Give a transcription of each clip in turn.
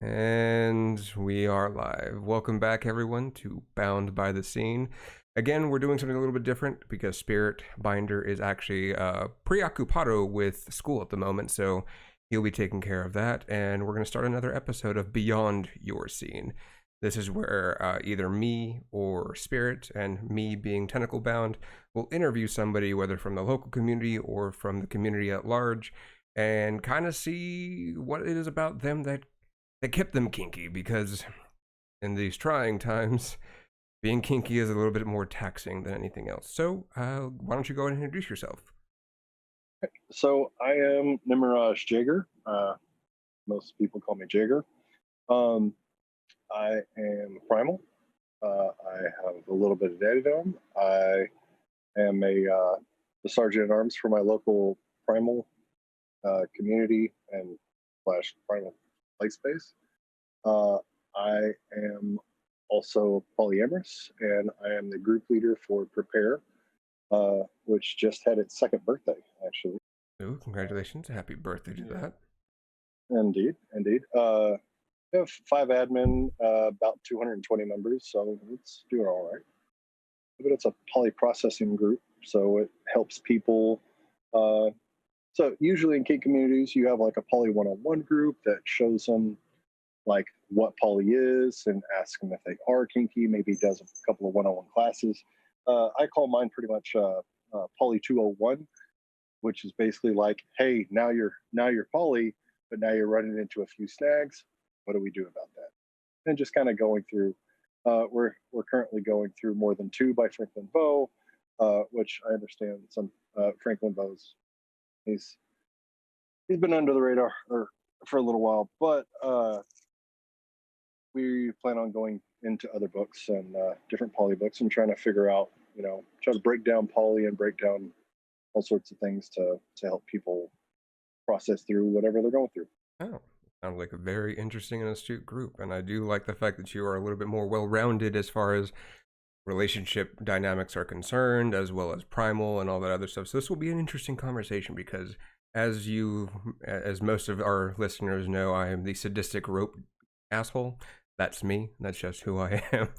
And we are live. Welcome back, everyone, to Bound by the Scene. Again, we're doing something a little bit different because Spirit Binder is actually preoccupado with school at the moment, so he'll be taking care of that. And we're going to start another episode of Beyond Your Scene. This is where either me or Spirit, and me being Tentacle bound, will interview somebody, whether from the local community or from the community at large, and kind of see what it is about them that kept them kinky, because in these trying times, being kinky is a little bit more taxing than anything else. So, why don't you go ahead and introduce yourself? So I am Nimiraj Jager. Most people call me Jager. I am Primal. I have a little bit of daddydom. I am the sergeant at arms for my local Primal community and / Primal play space. I am also polyamorous, and I am the group leader for Prepare, which just had its second birthday, actually. Oh, congratulations. Happy birthday to that. Indeed. We have 5 admin, about 220 members, so it's doing all right. But it's a poly-processing group, so it helps people. So usually in kink communities, you have like a poly one-on-one group that shows them like what poly is and asks them if they are kinky, maybe does a couple of one-on-one classes. I call mine pretty much poly 201, which is basically like, hey, now you're poly, but now you're running into a few snags. What do we do about that? And just kind of going through. We're currently going through More Than Two by Franklin Bow, which I understand some Franklin Bow's. He's been under the radar for a little while, but we plan on going into other books and different poly books and trying to figure out, try to break down poly and break down all sorts of things to help people process through whatever they're going through. Oh, sounds like a very interesting and astute group, and I do like the fact that you are a little bit more well-rounded as far as relationship dynamics are concerned, as well as primal and all that other stuff. So this will be an interesting conversation because, as most of our listeners know, I am the sadistic rope asshole. That's me. That's just who I am.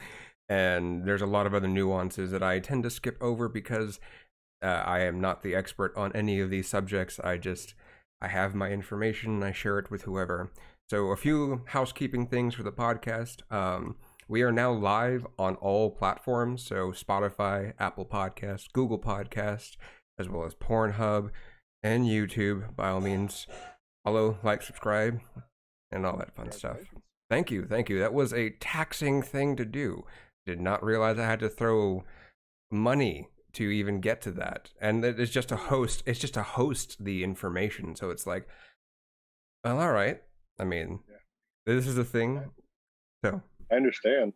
And there's a lot of other nuances that I tend to skip over because I am not the expert on any of these subjects. I have my information and I share it with whoever. So a few housekeeping things for the podcast. We are now live on all platforms. So Spotify, Apple Podcasts, Google Podcasts, as well as Pornhub and YouTube. By all means, follow, like, subscribe, and all that fun stuff. Thank you. That was a taxing thing to do. Did not realize I had to throw money to even get to that, and it's just a host. It's just to host the information. So it's like, well, all right. I mean, this is a thing. So I understand.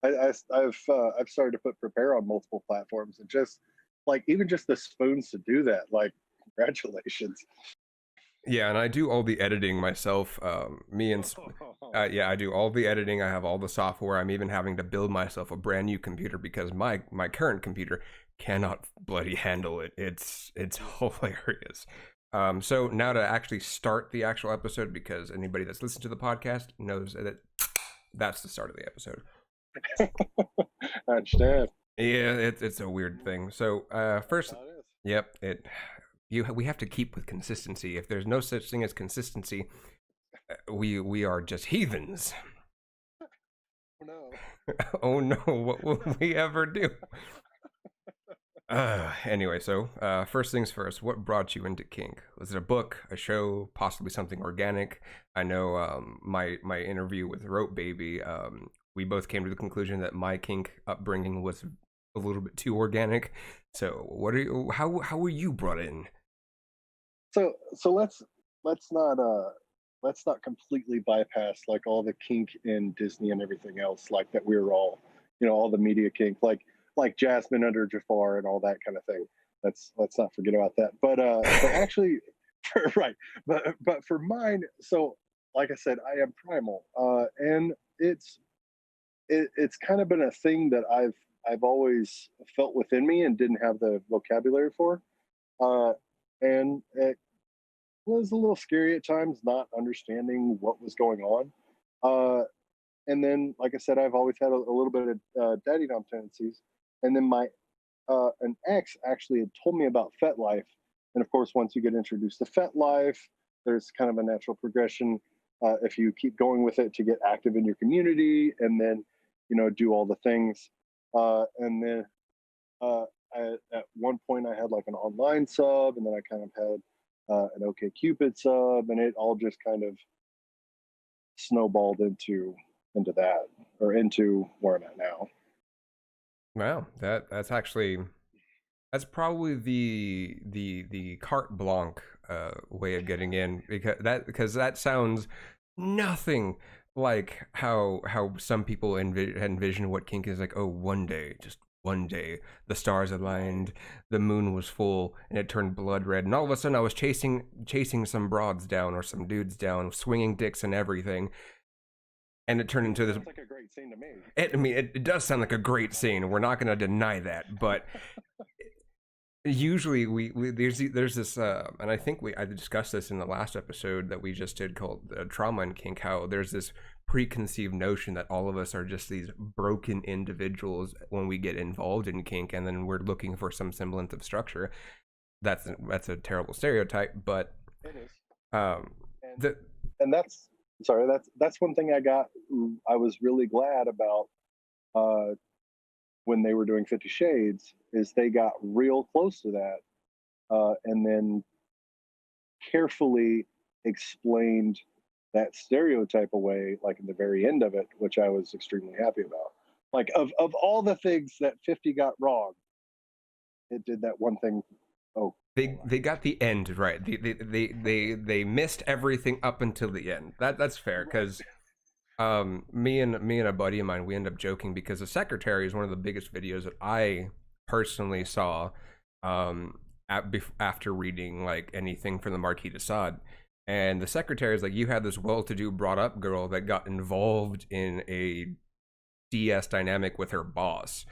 I've started to put Prepare on multiple platforms, and just like even just the spoons to do that. Like, congratulations. Yeah, and I do all the editing myself. I do all the editing. I have all the software. I'm even having to build myself a brand new computer because my current computer cannot bloody handle it. It's hilarious. So now to actually start the actual episode, because anybody that's listened to the podcast knows that that's the start of the episode. I understand. Yeah, it's a weird thing. So first, yep, we have to keep with consistency. If there's no such thing as consistency, we are just heathens. Oh no. Oh no, what will we ever do? Anyway, so first things first, what brought you into kink? Was it a book, a show, possibly something organic? I know my interview with Rope Baby, we both came to the conclusion that my kink upbringing was a little bit too organic. So how were you brought in? So let's not completely bypass like all the kink in Disney and everything else, like that we were all, all the media kink, like Jasmine under Jafar and all that kind of thing. Let's not forget about that. But actually, right. But for mine, so like I said, I am primal, and it's kind of been a thing that I've always felt within me and didn't have the vocabulary for, and it was a little scary at times, not understanding what was going on. And then, like I said, I've always had a little bit of daddy dom tendencies. And then my an ex actually had told me about FetLife, and of course, once you get introduced to FetLife, there's kind of a natural progression if you keep going with it to get active in your community, and then do all the things. And then at one point, I had like an online sub, and then I kind of had an OkCupid sub, and it all just kind of snowballed into that, or into where I'm at now. Wow, that's probably the carte blanche way of getting in, because that sounds nothing like how some people envision what kink is. Like, oh, one day, just one day, the stars aligned, the moon was full, and it turned blood red, and all of a sudden I was chasing some broads down or some dudes down, swinging dicks and everything. And it turned into this. Sounds like a great scene to me. It does sound like a great scene. We're not going to deny that, but usually there's this, and I think I discussed this in the last episode that we just did called Trauma and Kink. How there's this preconceived notion that all of us are just these broken individuals when we get involved in kink, and then we're looking for some semblance of structure. That's a terrible stereotype, but it is. And that's sorry, that's one thing I was really glad about when they were doing 50 Shades, is they got real close to that, and then carefully explained that stereotype away, like in the very end of it, which I was extremely happy about. Like, of all the things that 50 got wrong, it did that one thing. Oh, they got the end right. They missed everything up until the end. That's fair, because me and a buddy of mine, we end up joking because the Secretary is one of the biggest videos that I personally saw after reading like anything from the Marquis de Sade. And the Secretary is like, you had this well-to-do brought-up girl that got involved in a DS dynamic with her boss,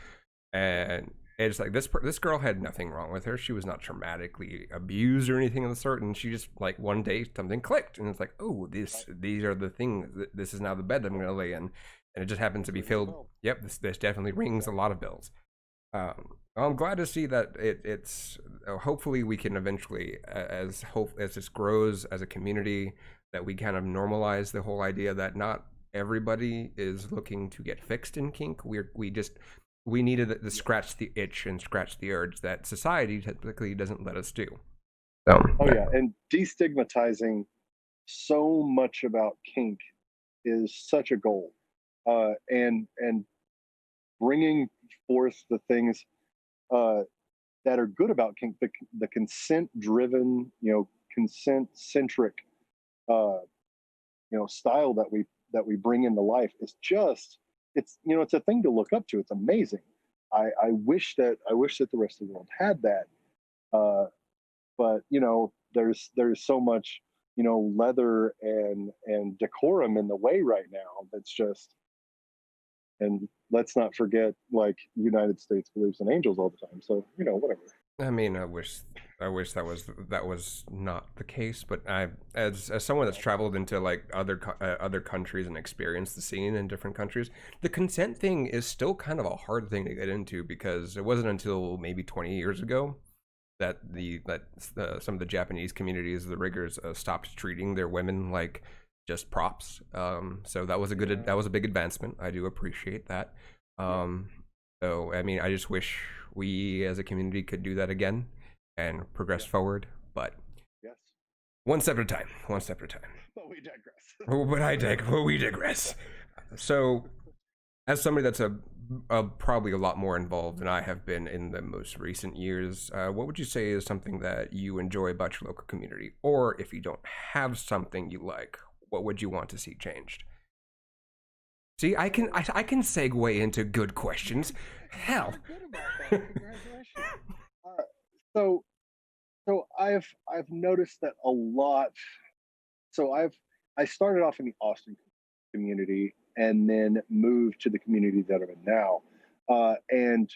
and it's like this girl had nothing wrong with her. She was not traumatically abused or anything of the sort, and she just, like, one day something clicked, and it's like, oh, these are the things. This is now the bed that I'm going to lay in, and it just happens to be filled. Yep, this definitely rings a lot of bells. I'm glad to see that it's hopefully we can eventually, as this grows as a community, that we kind of normalize the whole idea that not everybody is looking to get fixed in kink. We needed to scratch the itch and scratch the urge that society typically doesn't let us do. Oh yeah, and destigmatizing so much about kink is such a goal, and bringing forth the things that are good about kink, the consent-driven, consent-centric, style that we bring into life is just, it's a thing to look up to. It's amazing. I wish that the rest of the world had that, but there's so much leather and decorum in the way right now. That's just, and let's not forget, like, United States believes in angels all the time. So whatever. I mean, I wish that was not the case, but as someone that's traveled into like other countries and experienced the scene in different countries, the consent thing is still kind of a hard thing to get into, because it wasn't until maybe 20 years ago that some of the Japanese communities, the riggers, stopped treating their women like just props. So that was a big advancement. I do appreciate that. So I mean, I just wish we as a community could do that again and progress forward, but yes, one step at a time. But we digress. We digress. So, as somebody that's probably a lot more involved than I have been in the most recent years, what would you say is something that you enjoy about your local community? Or if you don't have something you like, what would you want to see changed? See, I can segue into good questions. Hell. Congratulations. So I've noticed that a lot. So I started off in the Austin community and then moved to the community that I'm in now, and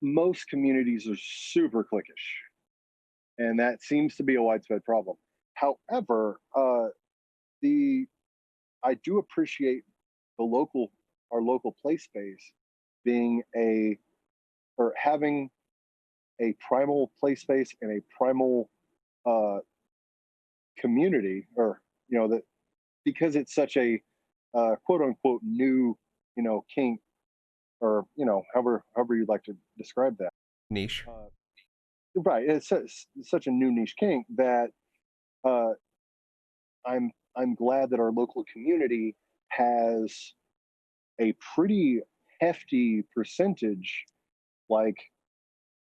most communities are super cliquish, and that seems to be a widespread problem. However, the I do appreciate our local play space being or having a primal play space and a primal uh, community, or that, because it's such a quote unquote new kink, or however you'd like to describe that. Niche. Right, it's such a new niche kink that uh, I'm glad that our local community has a pretty hefty percentage, like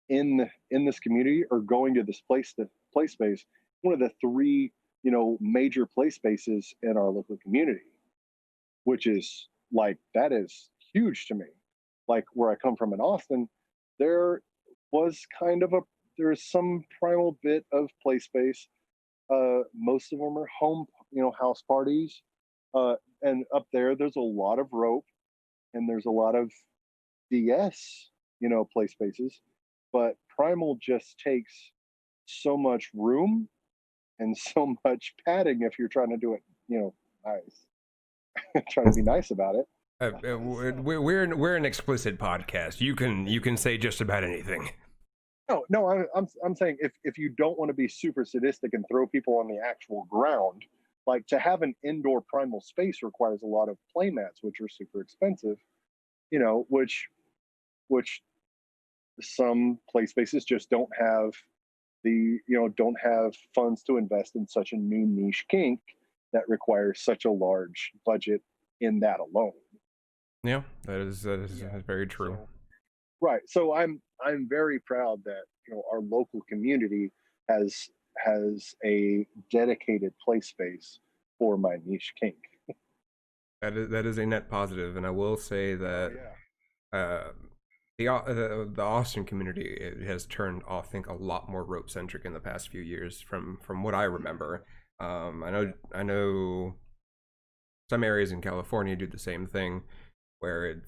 in this community, or going to this play space, one of the three major play spaces in our local community, which is like, that is huge to me. Like, where I come from in Austin, there was kind of a there's some primal bit of play space. Most of them are home, house parties. And up there's a lot of rope, and there's a lot of DS, play spaces. But Primal just takes so much room and so much padding if you're trying to do it, nice. Trying to be nice about it. We're an explicit podcast. You can say just about anything. No, I'm saying, if you don't want to be super sadistic and throw people on the actual ground, like, to have an indoor primal space requires a lot of play mats, which are super expensive, which some play spaces just don't have don't have funds to invest in such a new niche kink that requires such a large budget in that alone. Yeah, that is very true. Right. So I'm very proud that our local community has a dedicated play space for my niche kink. That is a net positive, and I will say that the Austin community, it has turned, I think, a lot more rope centric in the past few years from what I remember. I know some areas in California do the same thing, where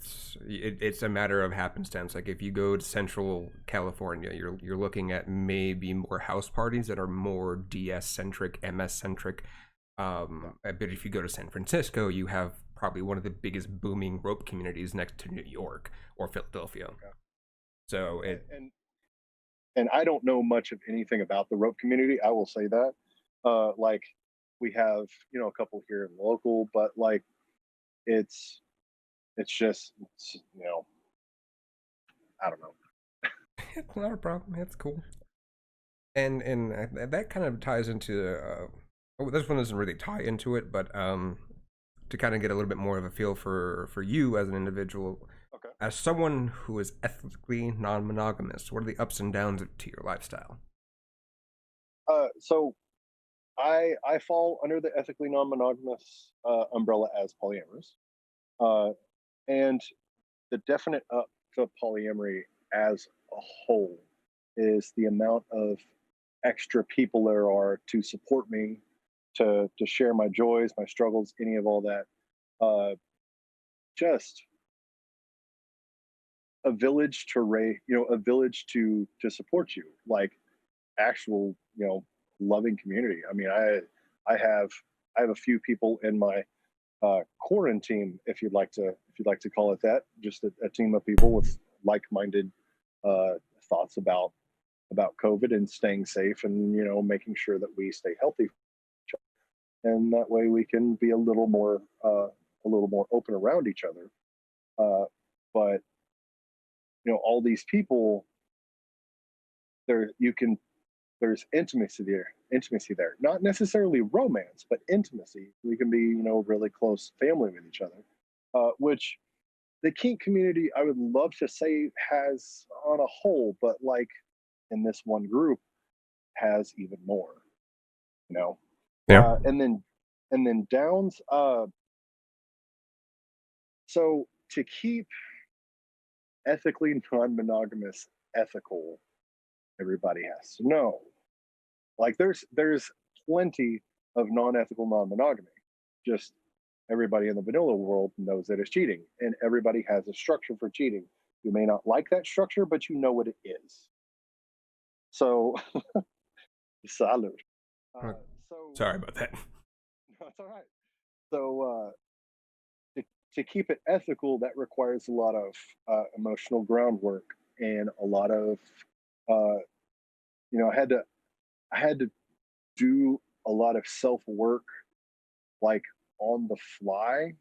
it's a matter of happenstance. Like, if you go to Central California, you're looking at maybe more house parties that are more DS centric, MS centric. But if you go to San Francisco, you have probably one of the biggest booming rope communities next to New York or Philadelphia. Okay. So and I don't know much of anything about the rope community, I will say that. Like, we have a couple here in local, but like, it's just I don't know. It's not a problem. It's cool. And that kind of ties into this one doesn't really tie into it, but to kind of get a little bit more of a feel for you as an individual. Okay. As someone who is ethically non-monogamous, what are the ups and downs to your lifestyle? So I fall under the ethically non-monogamous umbrella as polyamorous, and the definite up to polyamory as a whole is the amount of extra people there are to support me, to share my joys, my struggles, any of all that. Just a village to a village to support you, like actual, loving community. I mean, I have a few people in my quarantine, if you'd like to call it that, just a team of people with like-minded thoughts about COVID and staying safe, and making sure that we stay healthy, and that way we can be a little more open around each other. But all these people, there's intimacy there, not necessarily romance, but intimacy. We can be really close family with each other, which the kink community, I would love to say, has on a whole, but like in this one group, has even more. Yeah. And then downs. So to keep ethically non-monogamous ethical, everybody has to know. Like, there's plenty of non-ethical non-monogamy. Just everybody in the vanilla world knows that it's cheating, and everybody has a structure for cheating. You may not like that structure, but you know what it is. So, salute. Sorry about that. That's all right. So to keep it ethical, that requires a lot of emotional groundwork and a lot of, I had to do a lot of self work, like on the fly,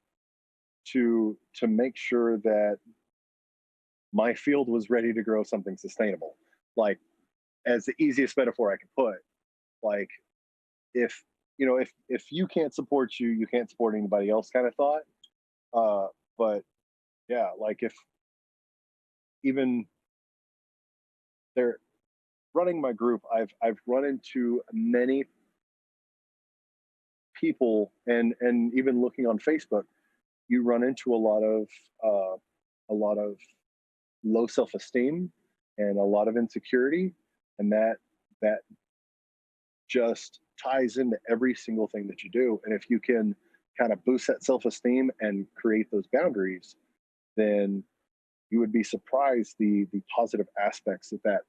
to make sure that my field was ready to grow something sustainable. Like, as the easiest metaphor I can put, like, if if you can't support you, you can't support anybody else, kind of thought. But yeah, like, if even they're running my group, I've run into many people, and even looking on Facebook, you run into a lot of low self esteem and a lot of insecurity, and that just ties into every single thing that you do. And if you can kind of boost that self esteem and create those boundaries, then you would be surprised the positive aspects that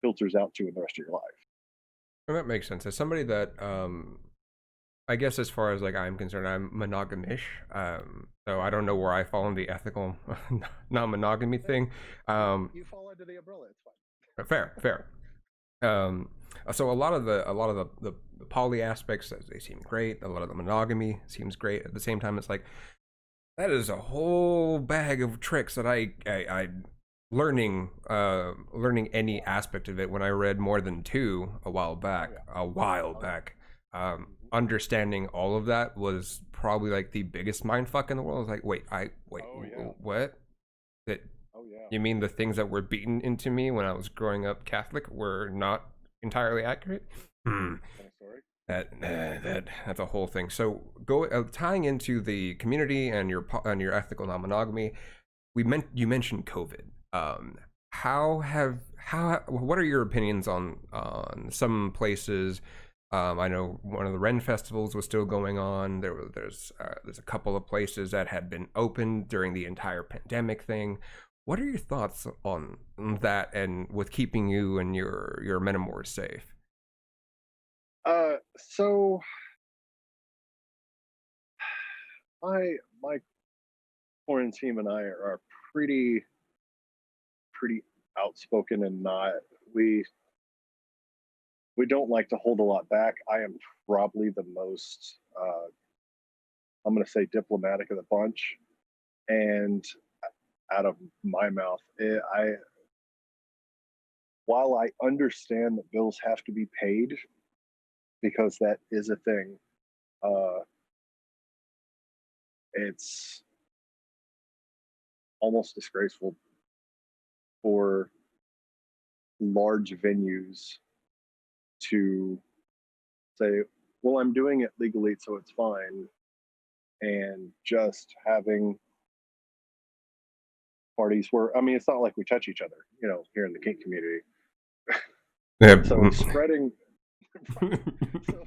filters out to in the rest of your life. Well, that makes sense. As somebody that, I guess as far as like I'm concerned, I'm monogamish. So I don't know where I fall in the ethical non-monogamy thing. You fall under the umbrella. It's fine. Fair. Um, so a lot of the poly aspects, they seem great. A lot of the monogamy seems great. At the same time, it's like that is a whole bag of tricks that I learning any aspect of it when I read More Than Two a while back. Understanding all of that was probably like the biggest mindfuck in the world. I was like, what? That Oh yeah. You mean the things that were beaten into me when I was growing up Catholic were not entirely accurate? Sorry. That's a whole thing. So tying into the community and your ethical non-monogamy, you mentioned COVID. What are your opinions on some places? I know one of the Ren festivals was still going on. There's a couple of places that had been open during the entire pandemic thing. What are your thoughts on that, and with keeping you and your Metamors safe? So my quarantine and I are pretty outspoken, and not we we don't like to hold a lot back. I am probably the most I'm going to say diplomatic of the bunch, and out of my mouth, I while I understand that bills have to be paid, because that is a thing, uh, it's almost disgraceful for large venues to say, well, I'm doing it legally, so it's fine, and just having parties where, I mean, it's not like we touch each other, here in the kink community. Yeah. So spreading, so, so,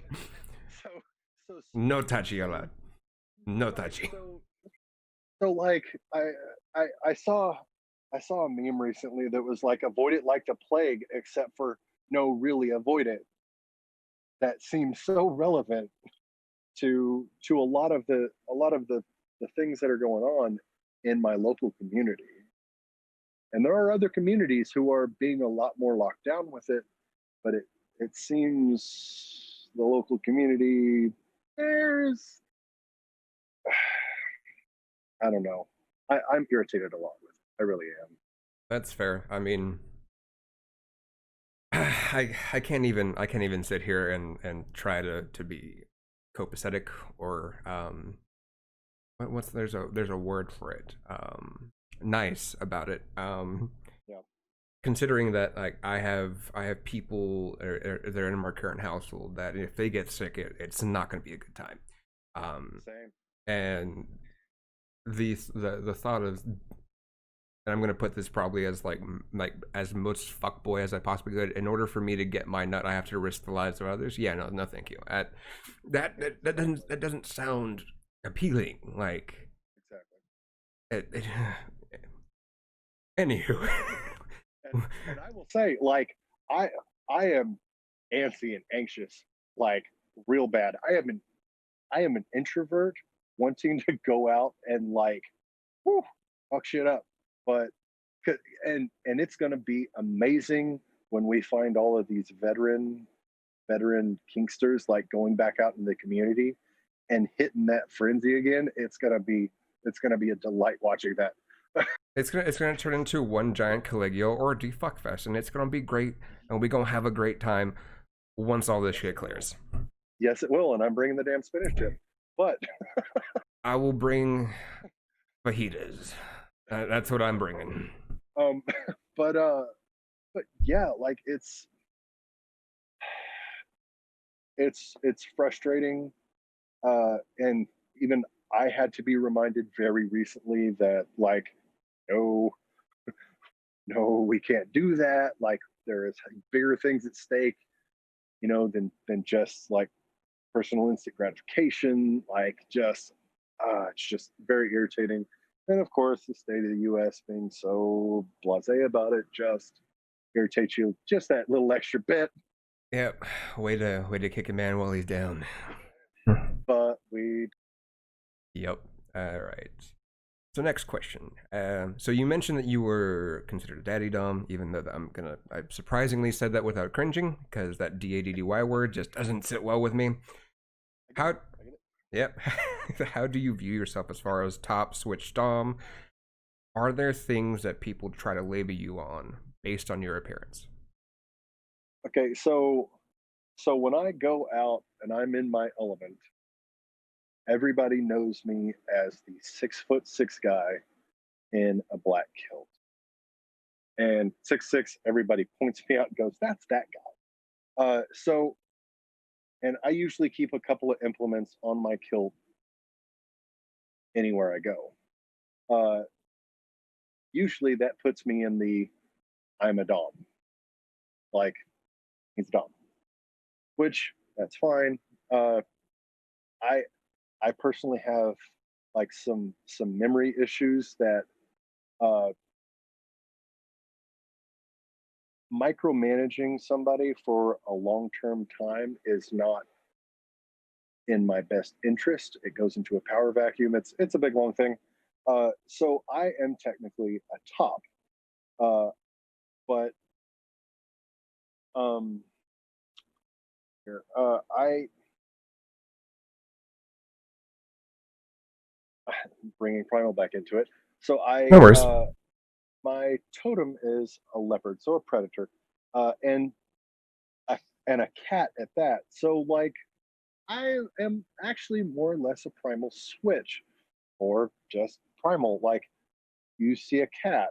so, No touchy allowed. No touchy. so like I saw a meme recently that was like, avoid it like the plague, except for no, really avoid it. That seems so relevant to a lot of the things that are going on in my local community. And there are other communities who are being a lot more locked down with it, but it seems the local community, there's I don't know. I'm irritated a lot with it. I really am. That's fair. I mean, I can't even sit here and try to be copacetic, or what's there's a word for it, nice about it, Yeah. considering that like I have people that are in my current household that if they get sick, it's not going to be a good time, Same. and the thought of, and I'm gonna put this probably as like as most fuckboy as I possibly could. In order for me to get my nut, I have to risk the lives of others. Yeah, no, thank you. That doesn't sound appealing. Like, Exactly. Anywho, And I will say, like, I am antsy and anxious, like, real bad. I am an introvert wanting to go out and, like, whew, fuck shit up. But and it's going to be amazing when we find all of these veteran kinksters like going back out in the community and hitting that frenzy again. It's gonna be a delight watching that. It's gonna turn into one giant Caligio or a defuck fest, and it's gonna be great, and we're gonna have a great time once all this shit clears. Yes, it will, and I'm bringing the damn spinach chip. But I will bring fajitas. That's what I'm bringing. um, but uh, but yeah, like it's frustrating, and even I had to be reminded very recently that like no, no, we can't do that. Like there is bigger things at stake, than just like personal instant gratification. Like just it's just very irritating. And of course, the state of the U.S. being so blasé about it just irritates you just that little extra bit. Yep. Way to kick a man while he's down. But we Yep. All right. So next question. So you mentioned that you were considered a daddy dom, even though I surprisingly said that without cringing, because that daddy word just doesn't sit well with me. How? Yep. How do you view yourself as far as top switch dom? Are there things that people try to label you on based on your appearance? okay. So when I go out and I'm in my element, everybody knows me as the 6'6" guy in a black kilt. And 6'6", everybody points me out and goes, "That's that guy." And I usually keep a couple of implements on my kilt anywhere I go. Uh, Usually that puts me in the I'm a dom, like he's a dom, which that's fine. Uh, I I personally have like some memory issues that uh, micromanaging somebody for a long term time is not in my best interest. It goes into a power vacuum. It's a big long thing. So I am technically a top, uh, but um, here I bringing Primal back into it. So No worries. my totem is a leopard, so a predator, and a, and a cat at that. So like I am actually more or less a primal switch, or just primal. Like you see a cat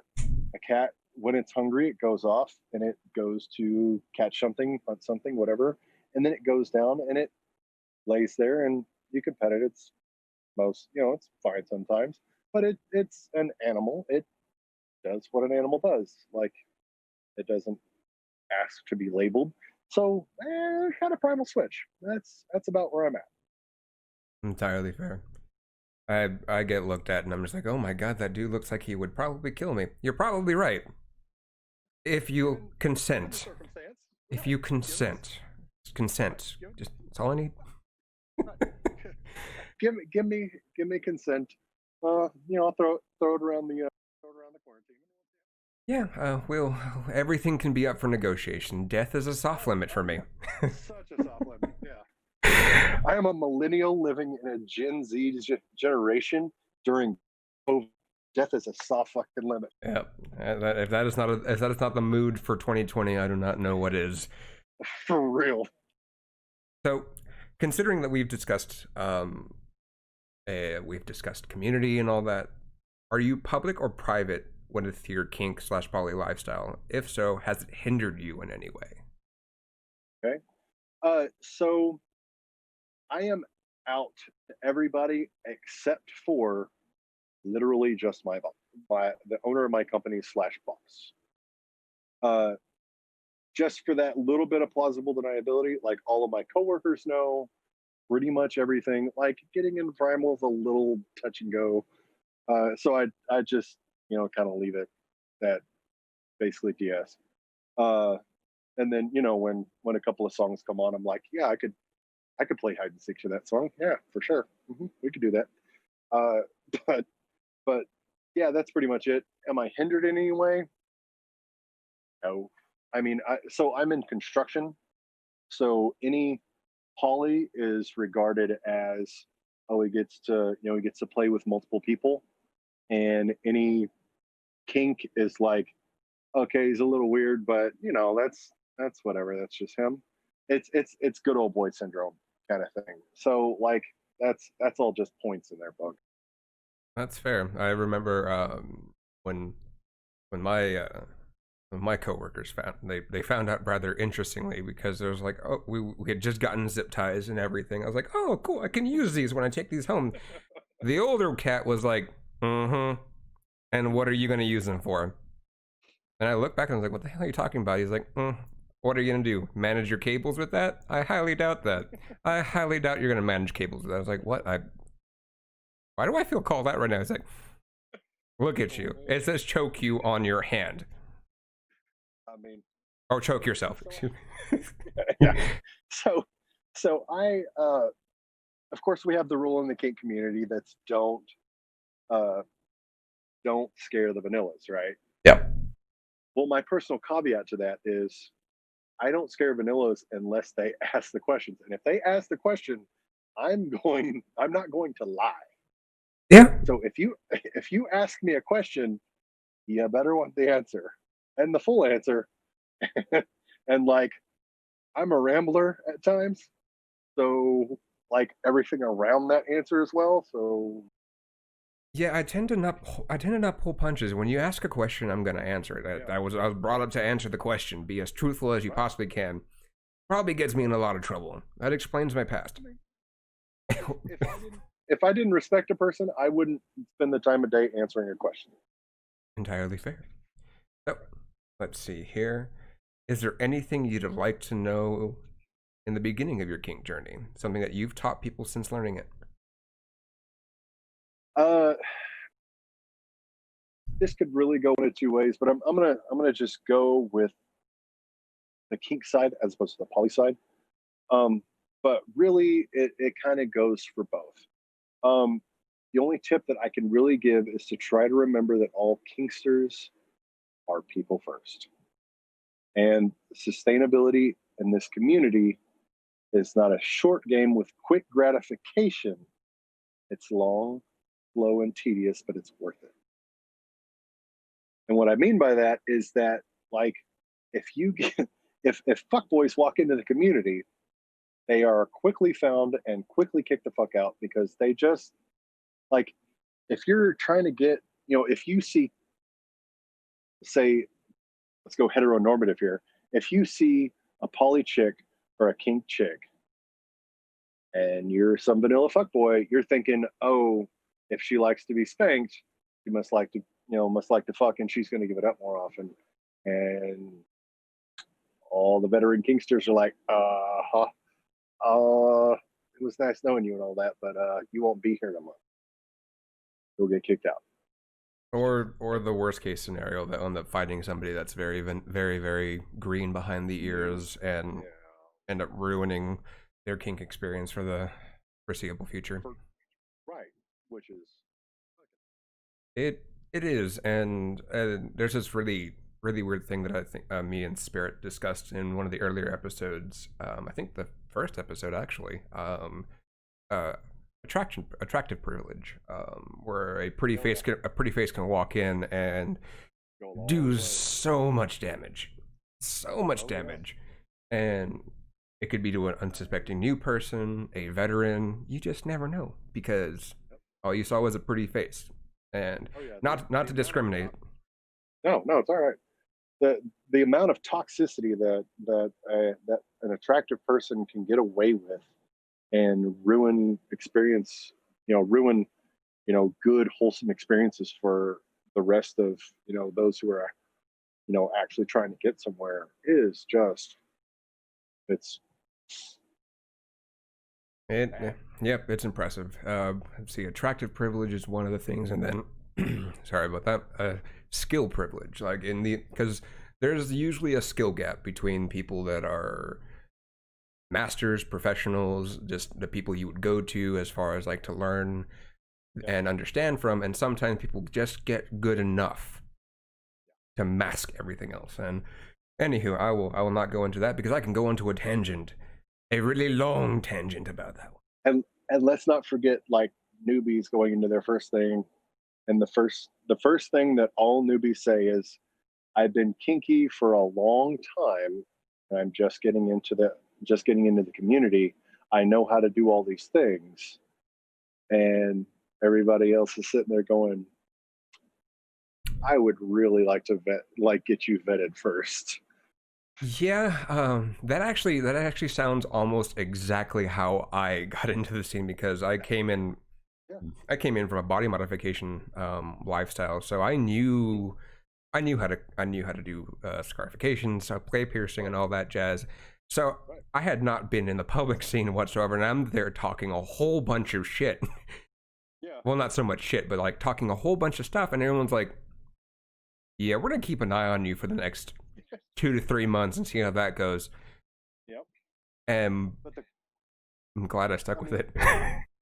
when it's hungry, it goes off and it goes to catch something, hunt something, whatever, and then it goes down and it lays there and you can pet it. It's fine sometimes, but it's an animal. It does what an animal does. Like it doesn't ask to be labeled. So kind of primal switch. That's about where I'm at. Entirely fair. I get looked at and I'm just like, oh my god, that dude looks like he would probably kill me. You're probably right. If you Given the consent. circumstance, If you given consent. Consent. given, Just that's all I need. right. Give me consent. I'll throw it around the quarantine. Yeah, everything can be up for negotiation. Death is a soft limit for me. Such a soft limit. Yeah. I am a millennial living in a Gen Z generation during COVID. Death is a soft fucking limit. Yeah, if that is not the mood for 2020, I do not know what is. For real. So, considering that we've discussed community and all that, are you public or private with your kink/poly lifestyle? If so, has it hindered you in any way? Okay. So I am out to everybody except for literally just the owner of my company slash boss. Uh, just for that little bit of plausible deniability, like all of my coworkers know pretty much everything. Like getting in Primal is a little touch and go. So I just kind of leave it at basically DS. Uh, and then when a couple of songs come on, I'm like, yeah, I could play hide and seek to that song. Yeah, for sure. We could do that. Uh, but but yeah, that's pretty much it. Am I hindered in any way? No. I mean, so I'm in construction. So any poly is regarded as, oh, he gets to play with multiple people, and any kink is like, okay, he's a little weird, but that's whatever. That's just him. It's good old boy syndrome kind of thing. So like that's all just points in their book. That's fair. I remember when when my my coworkers found they found out rather interestingly because there was like, oh, we had just gotten zip ties and everything. I was like, oh cool, I can use these when I take these home. The older cat was like, mm-hmm, and what are you gonna use them for? And I looked back and I was like, what the hell are you talking about? He's like, what are you gonna do, manage your cables with that? I highly doubt that. I highly doubt you're gonna manage cables with that. I was like, what? Why do I feel called out right now? It's like, look at you, it says choke you on your hand. I mean, Or choke yourself. yeah. So, I, of course, we have the rule in the kink community that's uh, don't scare the vanillas, right? Yeah. Well, my personal caveat to that is I don't scare vanillas unless they ask the questions, and if they ask the question, I'm not going to lie. Yeah. So if you ask me a question, you better want the answer and the full answer. And like I'm a rambler at times, so like everything around that answer as well. So Yeah, I tend to not pull punches. When you ask a question, I'm gonna answer it. yeah, I was brought up to answer the question. Be as truthful as you right. possibly can. Probably gets me in a lot of trouble. That explains my past. If I didn't respect a person, I wouldn't spend the time of day answering a question. Entirely fair. So, let's see here. Is there anything you'd like to know in the beginning of your kink journey? Something that you've taught people since learning it? Uh, this could really go into two ways, but I'm gonna just go with the kink side as opposed to the poly side. Um, but really, it kind of goes for both. The only tip that I can really give is to try to remember that all kinksters are people first. And sustainability in this community is not a short game with quick gratification. It's long, slow, and tedious, but it's worth it. And what I mean by that is that, like, if you get, if fuckboys walk into the community, they are quickly found and quickly kicked the fuck out because they just like if you're trying to get, if you see, say, let's go heteronormative here. If you see a poly chick or a kink chick and you're some vanilla fuckboy, you're thinking, oh, if she likes to be spanked, she must like to fuck, and she's going to give it up more often. And all the veteran kinksters are like, it was nice knowing you and all that, but you won't be here no more. You'll get kicked out. Or the worst case scenario, that end up finding somebody that's very very very green behind the ears and end up ruining their kink experience for the foreseeable future. Right, which is It is, and there's this really weird thing that I think me and Spirit discussed in one of the earlier episodes. I think the first episode actually. Uh, attractive privilege, where a pretty face can walk in and do so much damage, and it could be to an unsuspecting new person, a veteran. You just never know because all you saw was a pretty face, and not to discriminate. No, it's all right. The amount of toxicity that an attractive person can get away with and ruin good wholesome experiences for the rest of those who are actually trying to get somewhere is just it's Yep, it's impressive. Let's see, attractive privilege is one of the things, and then sorry about that, skill privilege, like because there's usually a skill gap between people that are masters, professionals, just the people you would go to as far as like to learn and understand from, and sometimes people just get good enough to mask everything else. And anywho, I will not go into that because I can go into a tangent, a really long tangent about that one. And let's not forget, like, newbies going into their first thing, and the first thing that all newbies say is, "I've been kinky for a long time, and I'm just getting into the community. I know how to do all these things," and everybody else is sitting there going, "I would really like to get you vetted first." Yeah, that actually sounds almost exactly how I got into the scene, because I came in Yeah. from a body modification lifestyle, so I knew how to do scarification, so play piercing and all that jazz. So Right. I had not been in the public scene whatsoever, and I'm there talking a whole bunch of shit. Yeah. Well, not so much shit, but like talking a whole bunch of stuff, and everyone's like, "Yeah, we're gonna keep an eye on you for the next 2 to 3 months and see how that goes." Yep. And But I'm glad I stuck I with mean, it.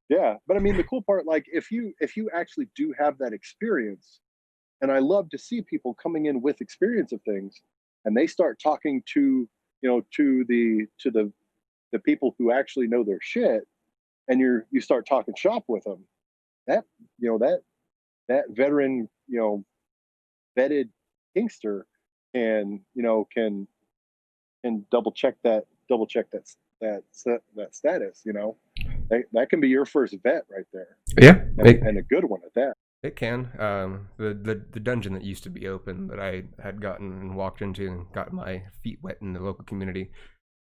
yeah, but I mean, the cool part, like, if you actually do have that experience, and I love to see people coming in with experience of things, and they start talking to, the people who actually know their shit, and you start talking shop with them. That you know that veteran, vetted Kingster can double check that status. That can be your first vet right there, Yeah, and a good one at that. it can. The dungeon that used to be open that I had gotten and walked into and got my feet wet in the local community.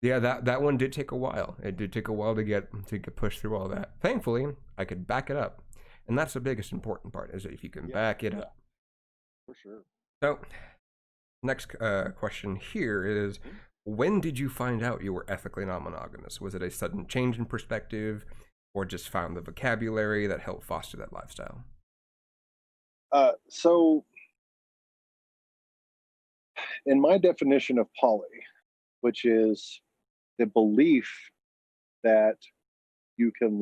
Yeah, that one did take a while. It did take a while to get pushed through all that. Thankfully, I could back it up, and that's the biggest important part, is that if you can back it up. For sure. So, next question here is, when did you find out you were ethically non-monogamous? Was it a sudden change in perspective, or just found the vocabulary that helped foster that lifestyle? So, in my definition of poly, which is the belief that you can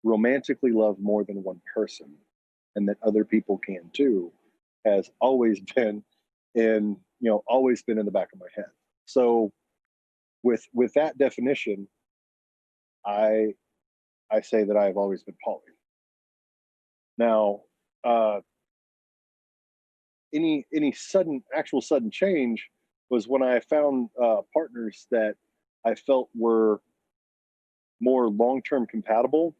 romantically love more than one person, and that other people can too, has always been in the back of my head. So, with that definition, I I say that I've always been poly. Now, uh, any sudden change was when I found partners that I felt were more long-term compatible,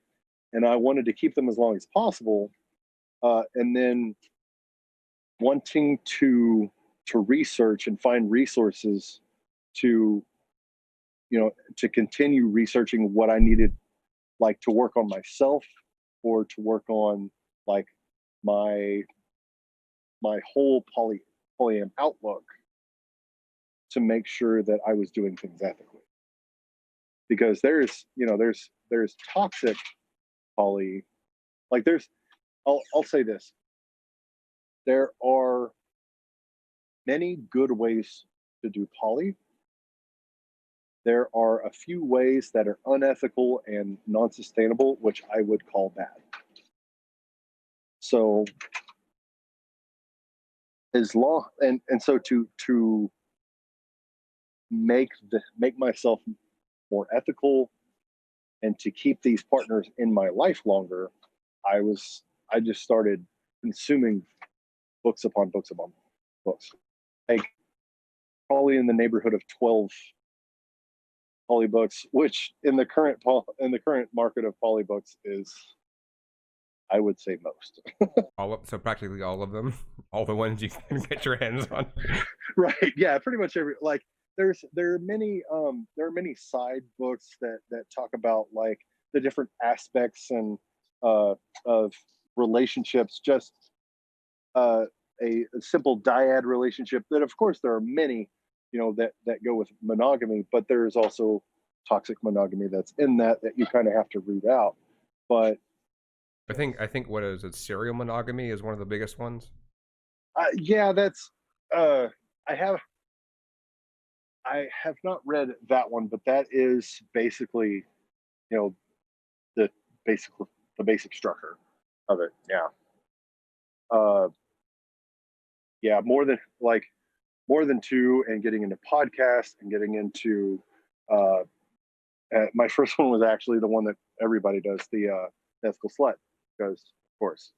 and I wanted to keep them as long as possible. And then wanting to research and find resources to to continue researching what I needed, like, to work on myself, or to work on, like, my whole polyam outlook, to make sure that I was doing things ethically. Because there's toxic poly, like, I'll say this: there are many good ways to do poly. There are a few ways that are unethical and non-sustainable, which I would call bad. So, as long and so to make myself more ethical, and to keep these partners in my life longer, I just started consuming books upon books upon books, like, probably in the neighborhood of 12 polybooks, which in the current market of polybooks is, I would say, most. So practically all of them, all the ones you can get your hands on. Right? Yeah, pretty much every, like, there are many side books that talk about, like, the different aspects and of relationships, just uh, a simple dyad relationship. That, of course, there are many, that go with monogamy, but there's also toxic monogamy that's in that you kind of have to root out. But I think what is it? Serial monogamy is one of the biggest ones. yeah, that's uh, I have I have not read that one, but that is basically, you know the basic the basic structure of it. Yeah. Yeah, more than two, and getting into podcasts and getting into my first one was actually the one that everybody does, the Ethical Slut, because of course.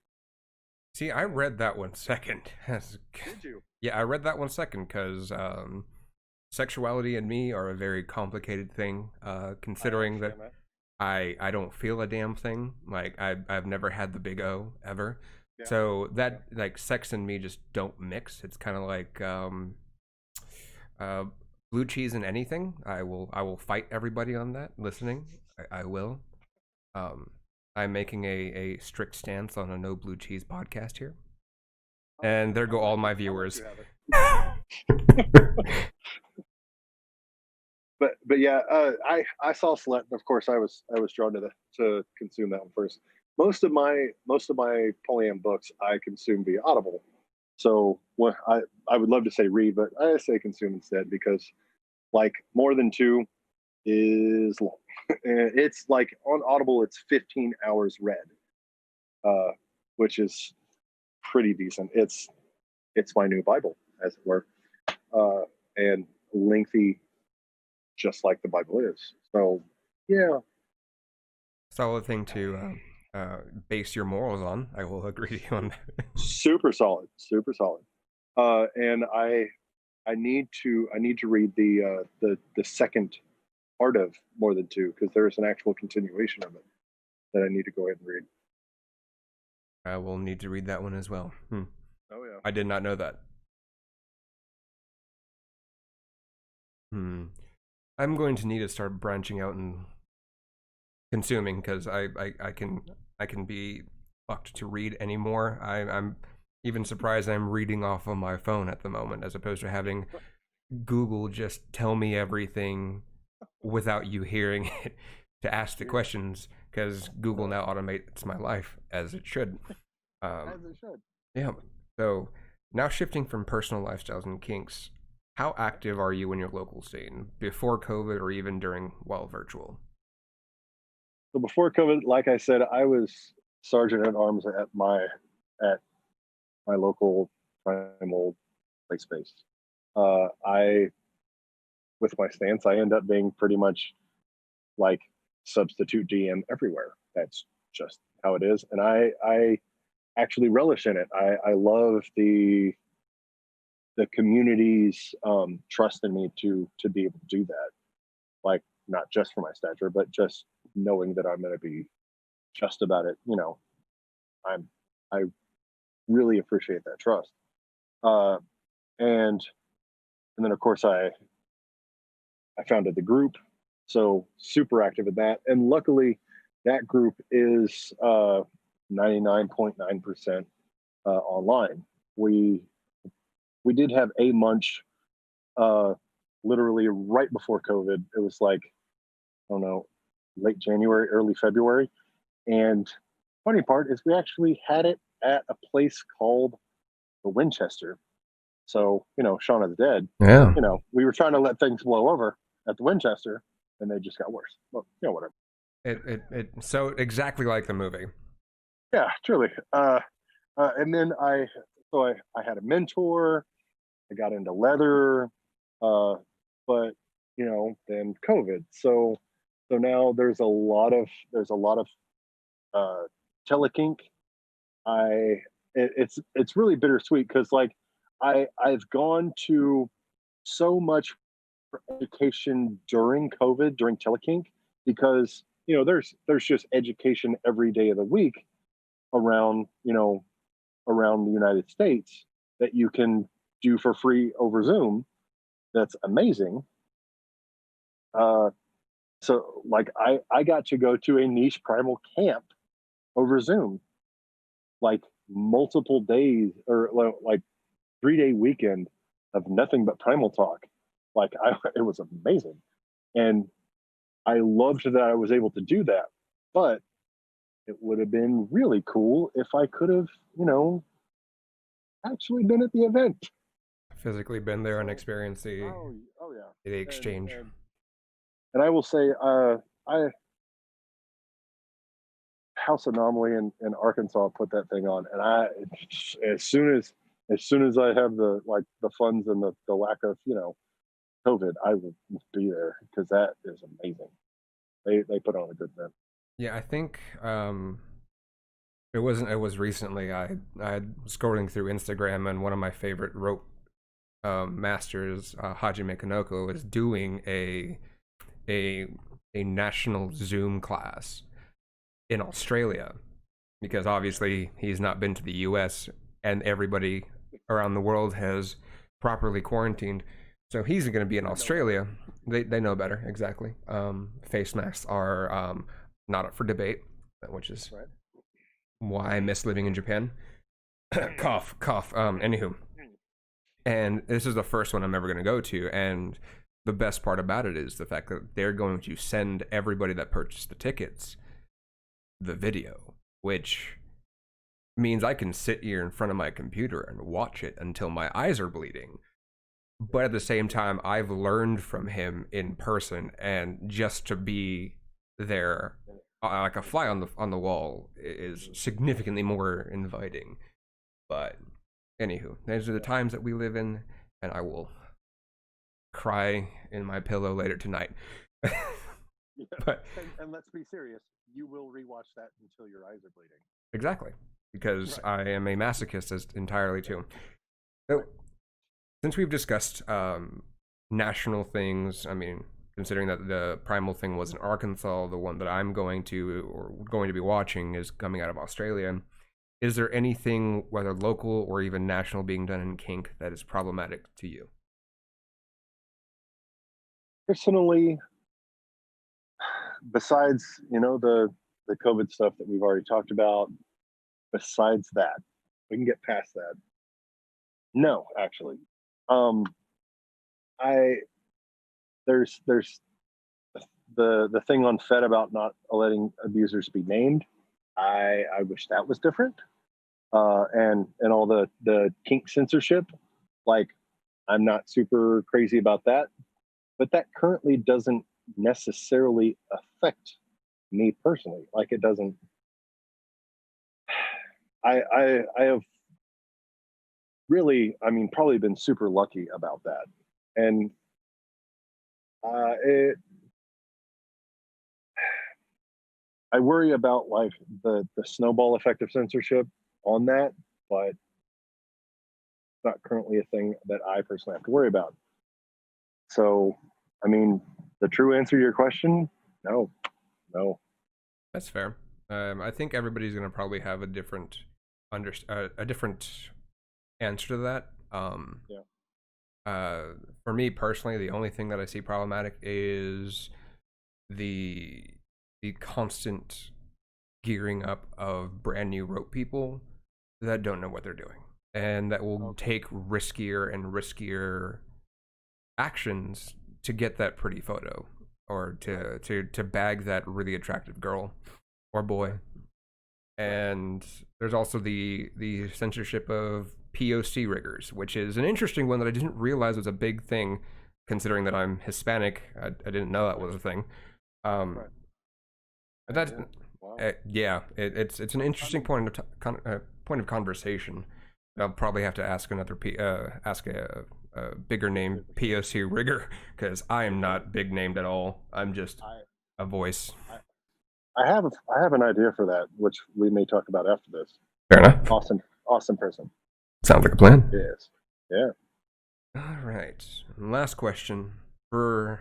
See, I read that one second. Did you? Yeah, I read that one second because sexuality and me are a very complicated thing. Considering that I don't feel a damn thing. Like I've never had the big O ever. Yeah. So that like sex and me just don't mix. It's kind of like blue cheese and anything. I will fight everybody on that listening. I will. I'm making a strict stance on a no blue cheese podcast here. And there go all my viewers. But yeah, I saw Slut, and of course I was drawn to consume that one first. Most of my polyam books I consume via Audible. So what I would love to say read, but I say consume instead, because like more than two is long. It's like on Audible it's 15 hours read, which is pretty decent. It's my new Bible, as it were, and lengthy, just like the Bible is. So yeah, solid thing to base your morals on. I will agree on that. Super solid. And I need to read the second part of More Than Two, because there's an actual continuation of it that I need to go ahead and read. I will need to read that one as well. Oh yeah, I did not know that. I'm going to need to start branching out and consuming, because I can be fucked to read anymore. I'm even surprised I'm reading off of my phone at the moment, as opposed to having Google just tell me everything without you hearing it to ask the questions, because Google now automates my life, as it should. As it should. Yeah. So now shifting from personal lifestyles and kinks, how active are you in your local scene before COVID or even during while virtual? So before COVID, like I said, I was sergeant at arms at my local Primal play space. With my stance, I end up being pretty much like substitute DM everywhere. That's just how it is, and I actually relish in it. I love the community's trust in me to be able to do that. Like, not just for my stature, but just knowing that I'm going to be just about it. You know, I really appreciate that trust. And then of course I founded the group, so super active in that. And luckily, that group is 99.9% online. We did have a munch, literally right before COVID. It was like, I don't know, late January, early February. And funny part is we actually had it at a place called the Winchester. So, you know, Shaun of the Dead. Yeah. You know, we were trying to let things blow over at the Winchester, and they just got worse. Well, you know, whatever. It so exactly like the movie. Yeah, truly. And then I had a mentor. I got into leather, but you know, then COVID. So now there's a lot of telekink. It's really bittersweet, because like I've gone to so much for education during COVID, during telekink, because you know there's just education every day of the week around the United States that you can do for free over Zoom. That's amazing. So like I got to go to a niche Primal camp over Zoom, like multiple days, or like 3-day weekend of nothing but Primal talk. Like it was amazing. And I loved that I was able to do that, but it would have been really cool if I could have, you know, actually been at the event. Physically been there and experienced the yeah, the exchange. And I will say, House Anomaly in Arkansas put that thing on, and as soon as I have the funds and the lack of COVID, I will be there because that is amazing. They put on a good event. Yeah, I think it was recently. I was scrolling through Instagram, and one of my favorite rope masters, Hajime Kanoko, is doing a national Zoom class in Australia, because obviously he's not been to the US and everybody around the world has properly quarantined. So he's going to be in Australia. They know better, exactly. Face masks are not up for debate, which is why I miss living in Japan. Cough. Anywho, and this is the first one I'm ever going to go to, and the best part about it is the fact that they're going to send everybody that purchased the tickets the video, which means I can sit here in front of my computer and watch it until my eyes are bleeding. But at the same time, I've learned from him in person, and just to be there like a fly on the wall is significantly more inviting. But anywho, these are the times that we live in, and I will cry in my pillow later tonight. But and let's be serious, you will rewatch that until your eyes are bleeding. Exactly, because I am a masochist entirely too. So, since we've discussed national things, I mean, considering that the Primal thing was in Arkansas, the one that I'm going to be watching is coming out of Australia. Is there anything, whether local or even national, being done in kink that is problematic to you? Personally, besides the COVID stuff that we've already talked about, besides that, we can get past that. No, actually, there's the thing on Fed about not letting abusers be named. I wish that was different. And all the kink censorship, like, I'm not super crazy about that, but that currently doesn't necessarily affect me personally. Like, it doesn't. I have really, probably been super lucky about that, and I worry about like the snowball effect of censorship on that, but it's not currently a thing that I personally have to worry about. So, the true answer to your question, no. That's fair. I think everybody's going to probably have a different answer to that. For me personally, the only thing that I see problematic is the constant gearing up of brand new rope people that don't know what they're doing, and that will take riskier and riskier actions to get that pretty photo, or to bag that really attractive girl or boy. And there's also the censorship of POC riggers, which is an interesting one that I didn't realize was a big thing, considering that I'm Hispanic. I didn't know that was a thing. It's an interesting point of conversation. I'll probably have to ask a bigger name POC rigger, because I am not big named at all. I'm just a voice. I have an idea for that, which we may talk about after this. Fair enough. Awesome person. Sounds like a plan. Yes. Yeah. All right. Last question for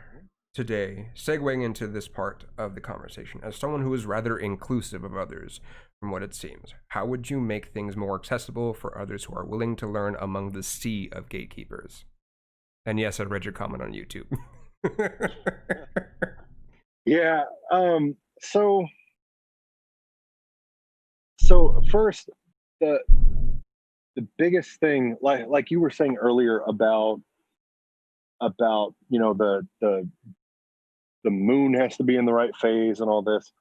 today, segueing into this part of the conversation. As someone who is rather inclusive of others, from what it seems, how would you make things more accessible for others who are willing to learn among the sea of gatekeepers? And yes, I read your comment on YouTube. Yeah. So first, the biggest thing, like you were saying earlier about the moon has to be in the right phase and all this.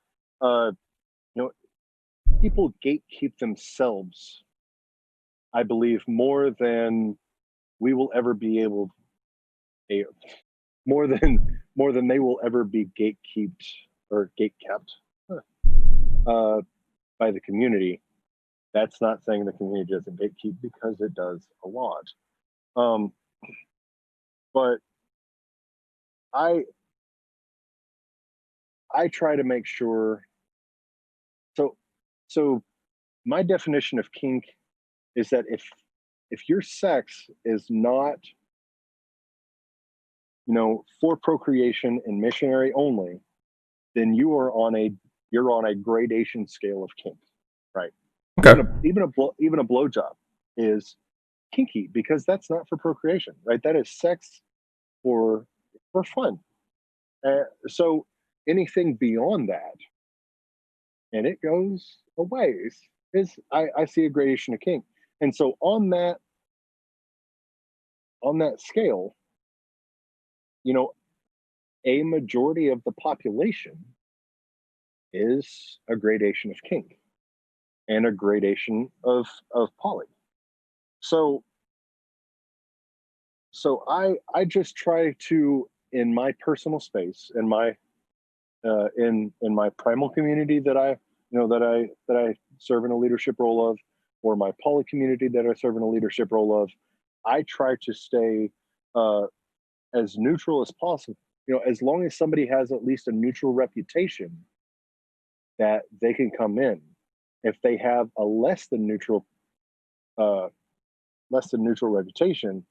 People gatekeep themselves, I believe, more than we will ever be able, more than they will ever be gatekept or gatekept. by the community. That's not saying the community doesn't gatekeep, because it does a lot. But I try to make sure. So my definition of kink is that if your sex is not, for procreation and missionary only, then you're on a gradation scale of kink, right? Okay. Even a blowjob is kinky, because that's not for procreation, right? That is sex for fun. So anything beyond that, and it goes a ways, is I see a gradation of kink. And so on that scale, a majority of the population is a gradation of kink and a gradation of poly. So I just try to, in my personal space, in my primal community that I serve in a leadership role of, or my poly community that I serve in a leadership role of, I try to stay as neutral as possible. As long as somebody has at least a neutral reputation, that they can come in. If they have a less than neutral reputation,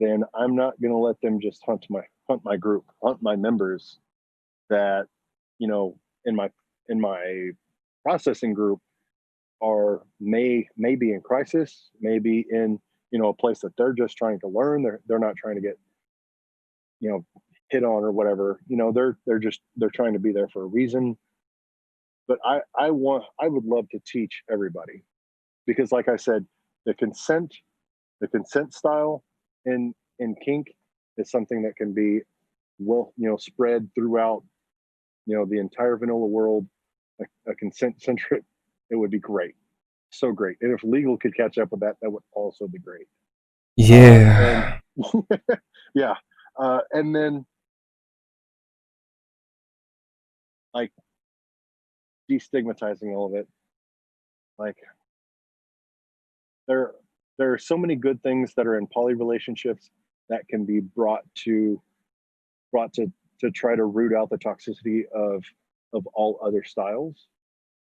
then I'm not going to let them just hunt my group, hunt my members that, in my processing group may be in crisis, maybe in, a place that they're just trying to learn. They're not trying to get, hit on or whatever. They're trying to be there for a reason. But I would love to teach everybody, because like I said, the consent style in kink is something that can be spread throughout the entire vanilla world. A consent centric, it would be great, so great. And if legal could catch up with that would also be great. Yeah. Yeah. And then, like, destigmatizing all of it. Like, there are so many good things that are in poly relationships that can be brought to try to root out the toxicity of all other styles.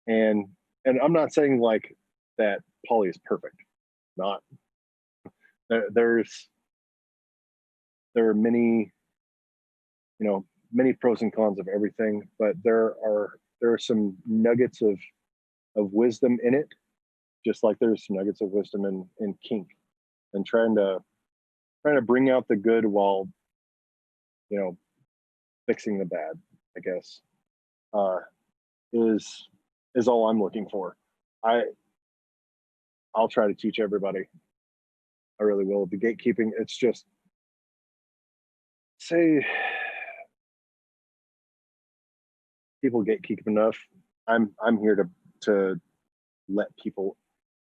And I'm not saying like that poly is perfect. Not. There are many, many pros and cons of everything, but there are some nuggets of wisdom in it, just like there's nuggets of wisdom in kink, and trying to bring out the good while fixing the bad, I guess, is all I'm looking for. I'll try to teach everybody. I really will. The gatekeeping, it's just, say people gatekeep enough, I'm here to let people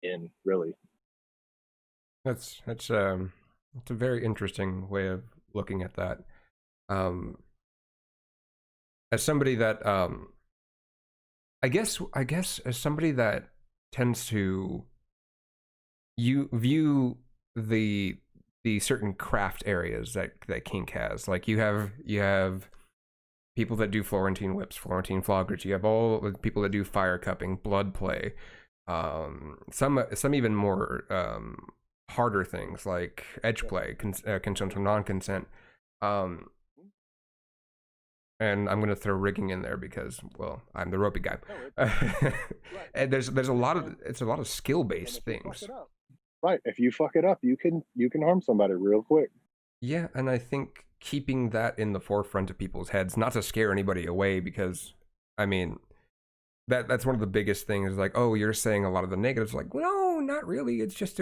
in, really. That's a very interesting way of looking at that. As somebody that I guess as somebody that tends to view the certain craft areas that kink has, like you have people that do Florentine whips, Florentine floggers. You have all the people that do fire cupping, blood play. Some even more harder things like edge play, consent or non-consent. And I'm gonna throw rigging in there because, well, I'm the ropey guy. And there's a lot of skill based things. Right. If you fuck it up, you can harm somebody real quick. Yeah, and I think keeping that in the forefront of people's heads, not to scare anybody away, because I mean that's one of the biggest things. Like, oh, you're saying a lot of the negatives. Like, no, not really. It's just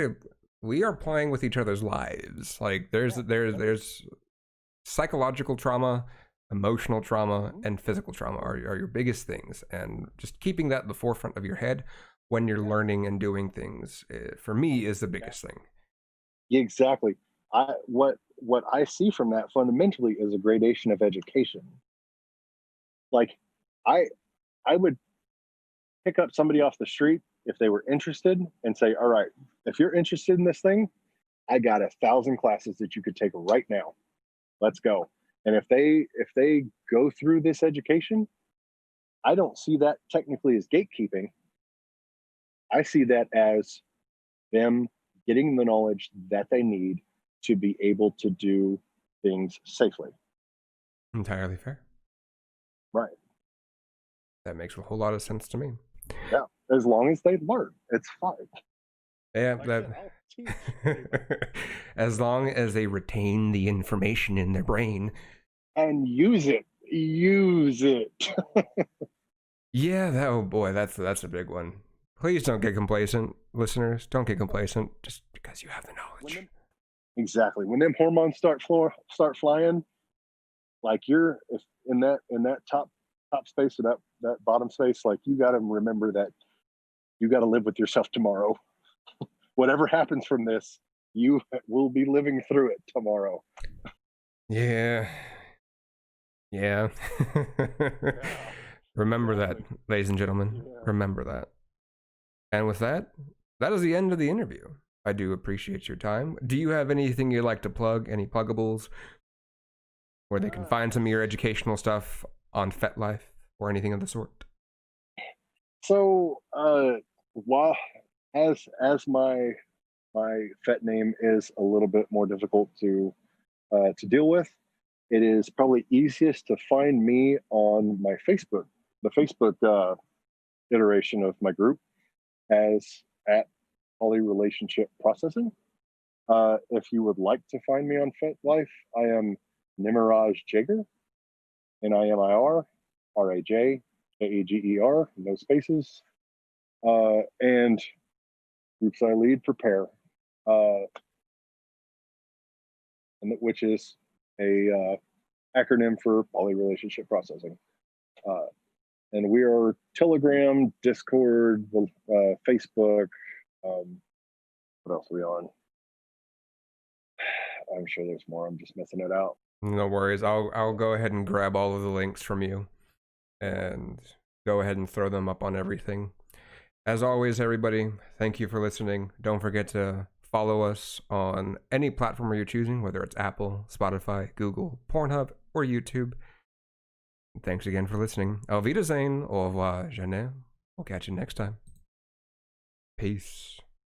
we are playing with each other's lives. Like, there's psychological trauma, emotional trauma, and physical trauma are your biggest things, and just keeping that at the forefront of your head when you're learning and doing things, for me, is the biggest thing. Exactly. What I see from that fundamentally is a gradation of education. Like, I would pick up somebody off the street if they were interested and say, all right, if you're interested in this thing, I got 1,000 classes that you could take right now. Let's go. And if they go through this education, I don't see that technically as gatekeeping. I see that as them getting the knowledge that they need to be able to do things safely. Entirely fair. Right. That makes a whole lot of sense to me. Yeah. As long as they learn, it's fine. Yeah, Like as long as they retain the information in their brain and use it. Yeah, oh boy, that's a big one. Please don't get complacent, listeners. Don't get complacent just because you have the knowledge. Exactly. When them hormones start flying, like you're in that top space or that bottom space, like you got to remember that you got to live with yourself tomorrow. Whatever happens from this, you will be living through it tomorrow. Yeah. Remember that, ladies and gentlemen. Yeah. Remember that. And with that, that is the end of the interview. I do appreciate your time. Do you have anything you'd like to plug? Any pluggables? Where they can find some of your educational stuff on FetLife or anything of the sort? So, while as my Fet name is a little bit more difficult to deal with, it is probably easiest to find me on my Facebook, the Facebook iteration of my group, as at Poly Relationship Processing. If you would like to find me on FetLife, I am Nimiraj Jager, NIMIR RAJ AEGER, no spaces, and groups I lead prepare, which is a acronym for Poly Relationship Processing. And we are Telegram, Discord, Facebook. What else are we on? I'm sure there's more. I'm just missing it out. No worries. I'll go ahead and grab all of the links from you and go ahead and throw them up on everything. As always, everybody, thank you for listening. Don't forget to follow us on any platform you're choosing, whether it's Apple, Spotify, Google, Pornhub, or YouTube. Thanks again for listening. Auf Wiedersehen, au revoir, Janet. We'll catch you next time. Peace.